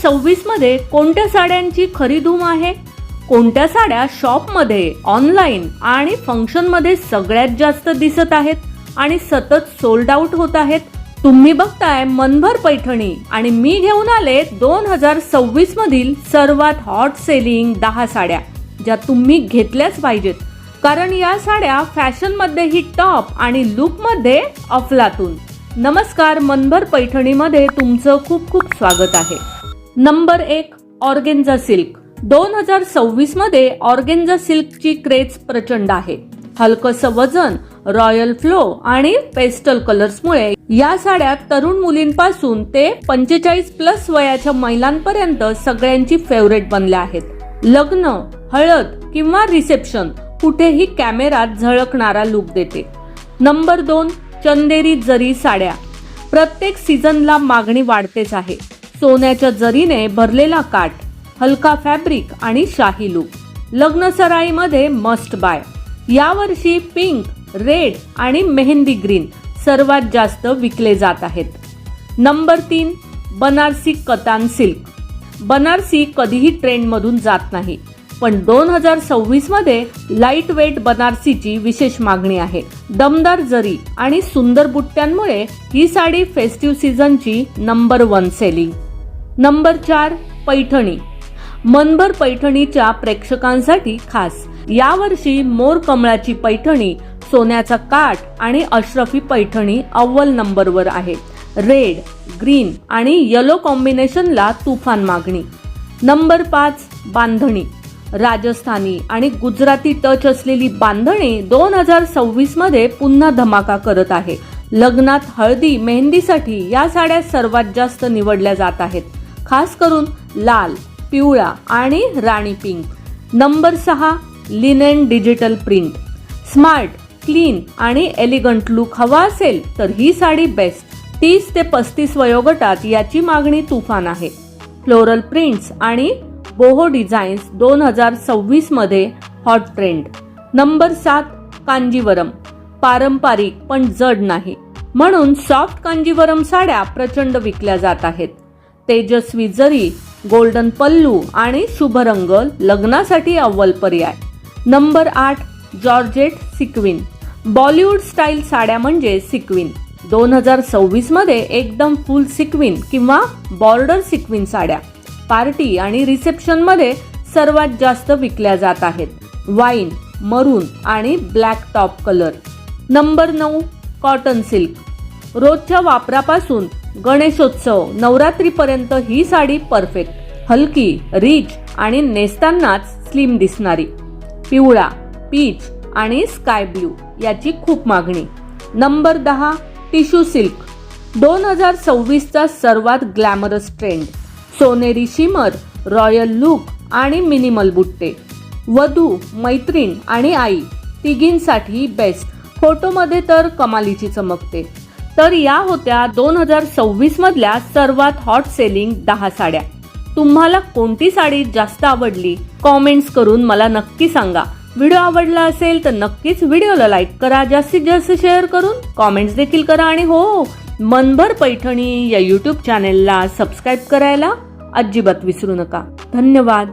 2026 मध्ये कोणत्या साड्यांची खरी धूम आहे? कोणत्या साड्या शॉपमध्ये, ऑनलाईन आणि फंक्शनमध्ये सगळ्यात जास्त दिसत आहेत आणि सतत सोल्ड आउट होत आहेत? तुम्ही बघताय मनभर पैठणी आणि मी घेऊन आले 2026 मधील सर्वात हॉट सेलिंग 10 साड्या ज्या तुम्ही घेतल्याच पाहिजेत, कारण या साड्या फॅशन मध्येही टॉप आणि लुक मध्ये अफलातून. नमस्कार, मनभर पैठणी मध्ये तुमचं खूप खूप स्वागत आहे. Number 1, organza silk. 2026 मध्ये ऑर्गेन्झा सिल्कची क्रेज प्रचंड आहे. हलकसं वजन, रॉयल फ्लो आणि पेस्टल कलर्समुळे या साड्या तरुण मुलींपासून ते 45+ वयाच्या महिलांपर्यंत सगळ्यांची फेवरेट बनल्या आहेत. लग्न, हळद किंवा रिसेप्शन कुठेही कॅमेरात झळकणारा लुक देते. नंबर 2, चंदेरी जरी साड्या. प्रत्येक सीझनला मागणी वाढतेच आहे. सोन्याच्या जरीने भरलेला काठ, हलका फॅब्रिक आणि शाही लुक. लग्न सराईमध्ये मस्ट बाय. यावर्षी पिंक, रेड आणि मेहंदी ग्रीन सर्वात जास्त विकले जात आहेत. Number 3, Banarasi katan silk. बनारसी कधीही ट्रेंडमधून जात नाही, पण 2026 मध्ये लाईट वेट बनारसीची विशेष मागणी आहे. दमदार जरी आणि सुंदर बुट्ट्यांमुळे ही साडी फेस्टिव्ह सीझनची नंबर 1 सेलिंग. नंबर 4, पैठणी. मनभर पैठणीच्या प्रेक्षकांसाठी खास. यावर्षी मोर कमळाची पैठणी, सोन्याचा काठ आणि अशरफी पैठणी अव्वल नंबरवर आहे. रेड, ग्रीन आणि येलो कॉम्बिनेशनला तुफान मागणी. नंबर 5, बांधणी. राजस्थानी आणि गुजराती टच असलेली बांधणी 2026 मध्ये पुन्हा धमाका करत आहे. लग्नात, हळदी, मेहंदीसाठी या साड्या सर्वात जास्त निवडल्या जात आहेत, खास करून लाल, पिवळा आणि rani pink. Number 6, linen digital print. Smart, clean आणि एलिगंट लुक हवा असेल तर ही साडी बेस्ट. 30 ते 35 वयोगटात याची मागणी तुफान आहे. फ्लोरल प्रिंट्स आणि बोहो डिझाईन्स 2026 मध्ये हॉट ट्रेंड. नंबर 7, कांजीवरम. पारंपरिक पण जड नाही, म्हणून सॉफ्ट कांजीवरम साड्या प्रचंड विकल्या जात आहेत. तेजस्वी जरी, गोल्डन पल्लू आणि शुभ रंग लग्नासाठी अव्वल पर्याय. Number 8, georgette sequin. Bollywood style साड्या म्हणजे सिक्विन. 2026 मध्ये एकदम फुल सिक्विन किंवा बॉर्डर सिक्विन साड्या पार्टी आणि रिसेप्शन मध्ये सर्वात जास्त विकल्या जात आहेत. वाईन, मरून आणि black top colour. Number 9, cotton silk. रोजच्या वापरापासून गणेशोत्सव, नवरात्रीपर्यंत ही साडी परफेक्ट. हलकी, रिच आणि नेसतानाच स्लिम दिसणारी. पिवळा, पीच आणि स्काय ब्लू याची खूप मागणी. Number 10, tissue silk. 2026 चा सर्वात ग्लॅमरस ट्रेंड. सोनेरी शिमर, रॉयल लुक आणि मिनिमल बुट्टे. वधू, मैत्रीण आणि आई तिघींसाठी बेस्ट. फोटोमध्ये तर कमालीची चमकते. तर या होत्या 2026 मधल्या सर्वात हॉट सेलिंग 10 साड्या. तुम्हाला कोणती साडी जास्त आवडली कॉमेंट्स करून मला नक्की सांगा. व्हिडिओ आवडला असेल तर नक्कीच व्हिडिओला लाईक करा, जास्तीत जास्त शेअर करून कॉमेंट्स देखील करा आणि हो, मनभर पैठणी या YouTube चॅनेलला सबस्क्राईब करायला अजिबात विसरू नका. धन्यवाद.